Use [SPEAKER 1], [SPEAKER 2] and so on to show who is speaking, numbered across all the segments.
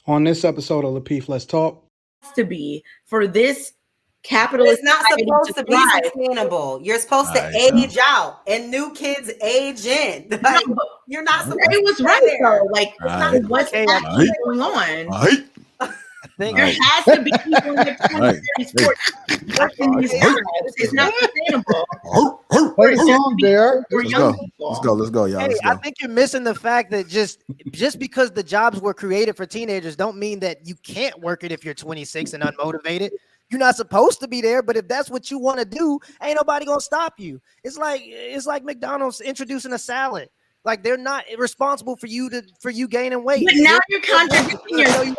[SPEAKER 1] On this episode of Lapeef, Let's Talk.
[SPEAKER 2] To be for this
[SPEAKER 3] But
[SPEAKER 2] capitalist
[SPEAKER 3] it's not
[SPEAKER 2] society
[SPEAKER 3] supposed to be
[SPEAKER 2] thrive.
[SPEAKER 3] sustainable. You're supposed to
[SPEAKER 4] Alright,
[SPEAKER 3] age out and new kids age in. Like,
[SPEAKER 2] No, but
[SPEAKER 3] you're not supposed
[SPEAKER 2] Ray
[SPEAKER 3] to
[SPEAKER 2] was
[SPEAKER 3] be
[SPEAKER 2] right
[SPEAKER 3] there.
[SPEAKER 2] though. Like,
[SPEAKER 3] It's
[SPEAKER 4] Alright.
[SPEAKER 3] not
[SPEAKER 2] what's
[SPEAKER 3] supposed to
[SPEAKER 2] actually
[SPEAKER 3] be
[SPEAKER 2] going on?
[SPEAKER 4] Alright.
[SPEAKER 5] I think
[SPEAKER 2] There
[SPEAKER 4] Alright.
[SPEAKER 2] has to be people in their 20s, 30s, 40s working these
[SPEAKER 3] Alright.
[SPEAKER 2] jobs. It's not sustainable.
[SPEAKER 1] Play the song, there.
[SPEAKER 2] For
[SPEAKER 4] Let's
[SPEAKER 2] young
[SPEAKER 4] go.
[SPEAKER 2] people.
[SPEAKER 4] Let's go, y'all.
[SPEAKER 5] Hey,
[SPEAKER 4] Let's
[SPEAKER 5] I
[SPEAKER 4] go.
[SPEAKER 5] think you're missing the fact that just because the jobs were created for teenagers don't mean that you can't work it if you're 26 and unmotivated. You're not supposed to be there, but if that's what you want to do, ain't nobody gonna stop you. It's like McDonald's introducing a salad. Like they're not responsible for you gaining weight.
[SPEAKER 2] But now
[SPEAKER 5] They're-
[SPEAKER 2] you're contradicting yourself,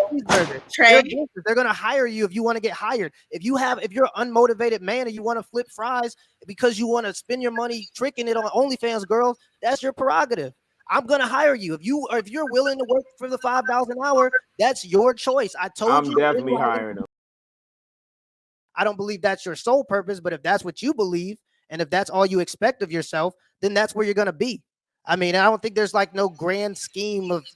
[SPEAKER 2] Trey.
[SPEAKER 5] They're gonna hire you if you want to get hired. If you're an unmotivated man and you want to flip fries because you want to spend your money tricking it on OnlyFans girls, that's your prerogative. I'm gonna hire you if you're willing to work for the $5 an hour. That's your choice. I told
[SPEAKER 6] I'm
[SPEAKER 5] you.
[SPEAKER 6] definitely hiring them.
[SPEAKER 5] I don't believe that's your sole purpose, but if that's what you believe and if that's all you expect of yourself, then that's where you're gonna be. I mean, I don't think there's like no grand scheme of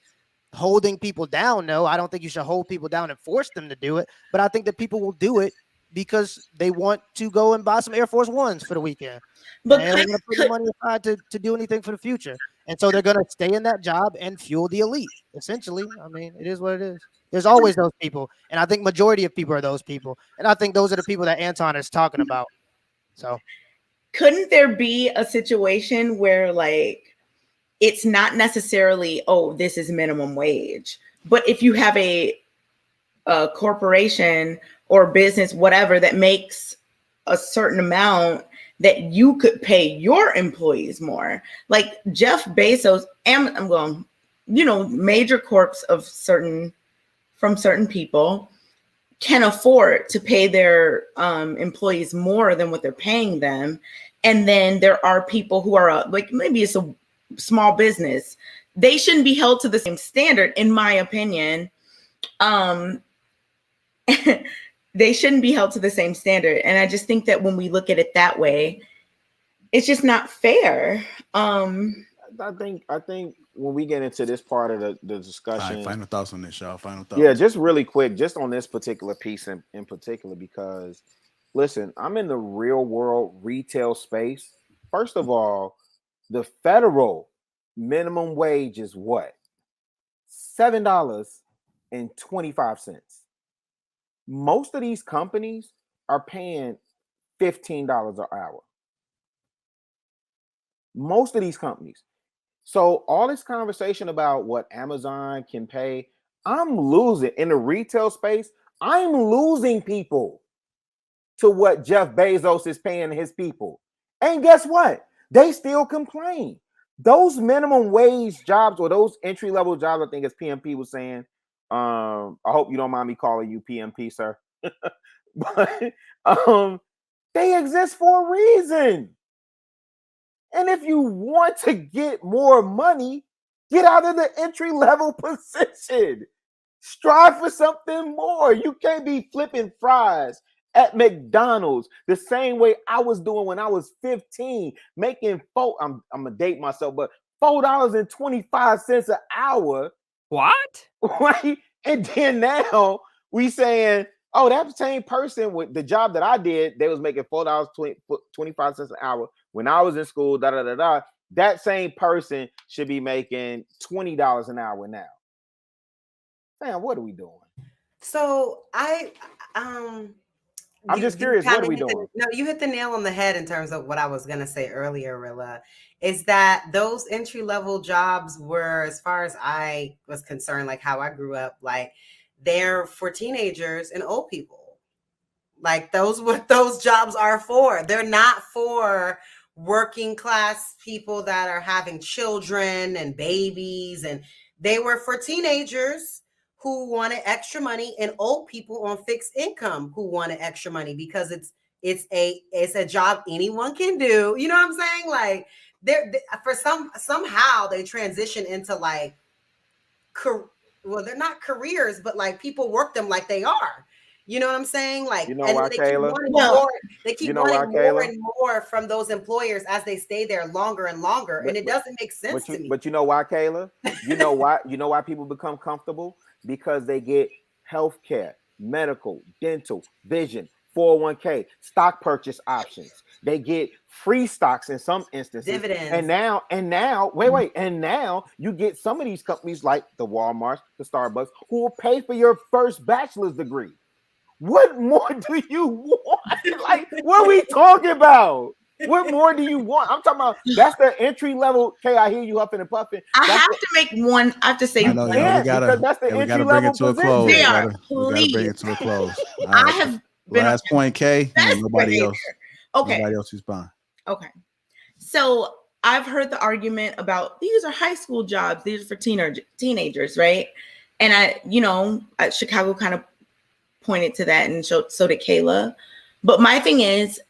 [SPEAKER 5] holding people down. No, I don't think you should hold people down and force them to do it. But I think that people will do it because they want to go and buy some Air Force Ones for the weekend.
[SPEAKER 2] But
[SPEAKER 5] And they're going to put the money aside to do anything for the future. And so they're going to stay in that job and fuel the elite, essentially. I mean, it is what it is. There's always those people. And I think majority of people are those people. And I think those are the people that Anton is talking about. So
[SPEAKER 2] couldn't there be a situation where like it's not necessarily, oh, this is minimum wage, but if you have a corporation or business, whatever, that makes a certain amount, that you could pay your employees more, like Jeff Bezos, I'm going, major corps of certain people can afford to pay their employees more than what they're paying them. And then there are people who are like, maybe it's a small business. They shouldn't be held to the same standard, in my opinion. They shouldn't be held to the same standard. And I just think that when we look at it that way, it's just not fair.
[SPEAKER 6] I think when we get into this part of the discussion,
[SPEAKER 4] All right, final thoughts on this, y'all. Final thoughts.
[SPEAKER 6] yeah, just really quick, just on this particular piece in particular, because listen, I'm in the real world retail space. First of all, the federal minimum wage is what? $7.25. Most of these companies are paying $15 an hour. Most of these companies. So all this conversation about what Amazon can pay, I'm losing in the retail space. I'm losing people to what Jeff Bezos is paying his people. And guess what? They still complain. Those minimum wage jobs or those entry-level jobs, I think as PMP was saying, I hope you don't mind me calling you PMP, sir. But they exist for a reason. And if you want to get more money, get out of the entry-level position. Strive for something more. You can't be flipping fries at McDonald's the same way I was doing when I was 15, making I'm gonna date myself, but $4.25 an hour.
[SPEAKER 7] What?
[SPEAKER 6] Right? And then now we saying, oh, that same person with the job that I did, they was making $4.25 an hour when I was in school. That same person should be making $20 an hour now. Man, what are we doing?
[SPEAKER 3] So
[SPEAKER 6] I'm just curious, what are we doing?
[SPEAKER 3] You hit the nail on the head in terms of what I was going to say earlier, Rilla, is that those entry-level jobs were, as far as I was concerned, like how I grew up, like they're for teenagers and old people. Like what those jobs are for. They're not for working class people that are having children and babies, and they were for teenagers who wanted extra money and old people on fixed income who wanted extra money, because it's a job anyone can do. You know what I'm saying? Like somehow they transition into like, well, they're not careers, but like people work them like they are. You know what I'm saying? Like,
[SPEAKER 6] you know why, Kayla?
[SPEAKER 3] They keep wanting more and more from those employers as they stay there longer and longer, and it doesn't make sense to me.
[SPEAKER 6] But you know why, Kayla? You know why? You know why people become comfortable? because they get health care, medical, dental, vision, 401k, stock purchase options. They get free stocks in some instances.
[SPEAKER 3] Dividends.
[SPEAKER 6] And now, and now you get some of these companies like the Walmarts, the Starbucks, who will pay for your first bachelor's degree. What more do you want? Like, what are we talking about? What more do you want? I'm talking about that's the entry level. Okay, I hear you huffing and puffing.
[SPEAKER 2] I have to say,
[SPEAKER 4] I know,
[SPEAKER 6] Yeah,
[SPEAKER 4] we gotta,
[SPEAKER 6] because that's the
[SPEAKER 4] we gotta
[SPEAKER 6] entry
[SPEAKER 4] bring
[SPEAKER 6] level
[SPEAKER 4] it to a
[SPEAKER 6] position.
[SPEAKER 4] close.
[SPEAKER 2] They
[SPEAKER 4] We
[SPEAKER 2] are,
[SPEAKER 4] gotta bring it to a close. All
[SPEAKER 2] I
[SPEAKER 4] right.
[SPEAKER 2] have been
[SPEAKER 4] Last point, K.
[SPEAKER 2] best
[SPEAKER 4] Nobody
[SPEAKER 2] behavior.
[SPEAKER 4] else.
[SPEAKER 2] Okay.
[SPEAKER 4] Nobody else respond.
[SPEAKER 2] Okay. So I've heard the argument about these are high school jobs. These are for teenagers, right? And Chicago kind of pointed to that, and so did Kayla. But my thing is,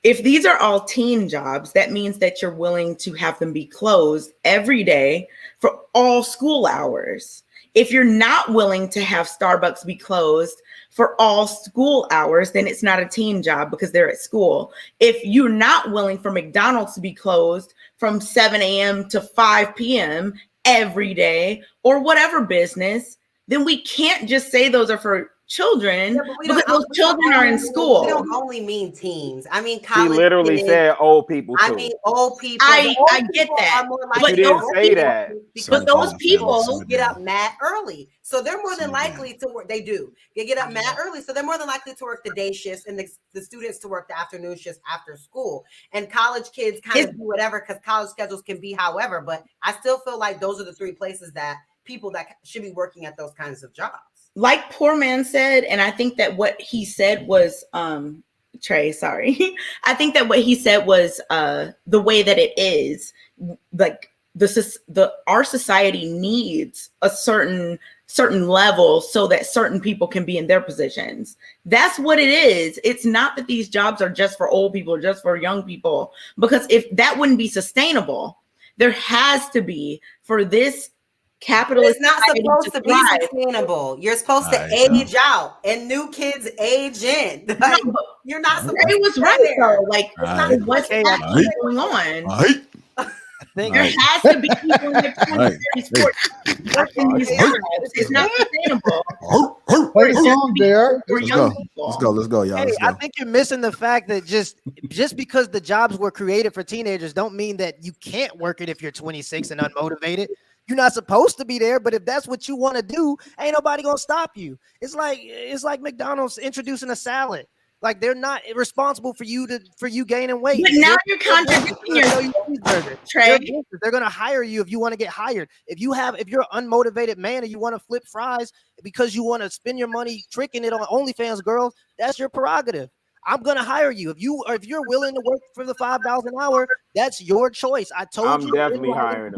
[SPEAKER 2] if these are all teen jobs, that means that you're willing to have them be closed every day for all school hours. If you're not willing to have Starbucks be closed for all school hours, then it's not a teen job because they're at school. If you're not willing for McDonald's to be closed from 7 a.m. to 5 p.m. every day, or whatever business, then we can't just say those are for children, because those children are in school.
[SPEAKER 3] We don't only mean teens. I mean,
[SPEAKER 6] She
[SPEAKER 3] college
[SPEAKER 6] literally
[SPEAKER 3] kids.
[SPEAKER 6] said old people too.
[SPEAKER 3] I mean, old people.
[SPEAKER 2] I
[SPEAKER 3] Old
[SPEAKER 2] get
[SPEAKER 3] people
[SPEAKER 2] that.
[SPEAKER 3] are more
[SPEAKER 6] But
[SPEAKER 3] likely
[SPEAKER 6] you didn't
[SPEAKER 3] to
[SPEAKER 6] say
[SPEAKER 3] work
[SPEAKER 6] that.
[SPEAKER 3] because
[SPEAKER 2] those people
[SPEAKER 3] get up mad early, so they're more than
[SPEAKER 4] Simmer down.
[SPEAKER 3] likely to work. They do. They get up mad early, so they're more than likely to work the day shifts and the students to work the afternoon shifts after school. And college kids kind of do whatever because college schedules can be however. But I still feel like those are the three places that people that should be working at those kinds of jobs.
[SPEAKER 2] Like Poor Man said, and I think that what he said was Trey, sorry. I think that what he said was the way that it is, like our society needs a certain level so that certain people can be in their positions. That's what it is. It's not that these jobs are just for old people, just for young people, because if that wouldn't be sustainable, there has to be for this capitalist.
[SPEAKER 3] It's not supposed to be sustainable. You're supposed to age out, and new kids age in. Like, you're not supposed to.
[SPEAKER 2] It was right though. Like, what's actually going on? There has to be people in their 20s, 30s, 40s working these jobs. It's not sustainable.
[SPEAKER 1] Play the song, Derek.
[SPEAKER 4] Let's go, y'all.
[SPEAKER 5] Hey, I think you're missing the fact that just because the jobs were created for teenagers don't mean that you can't work it if you're 26 and unmotivated. You're not supposed to be there, but if that's what you want to do, ain't nobody gonna stop you. It's like McDonald's introducing a salad. Like, they're not responsible for you gaining weight.
[SPEAKER 2] But now you're contradicting yourself, Trey.
[SPEAKER 5] They're gonna hire you if you want to get hired. If you're an unmotivated man and you want to flip fries because you want to spend your money tricking it on OnlyFans girls, that's your prerogative. I'm gonna hire you. If you're willing to work for the $5 an hour, that's your choice. I'm definitely
[SPEAKER 6] hiring them.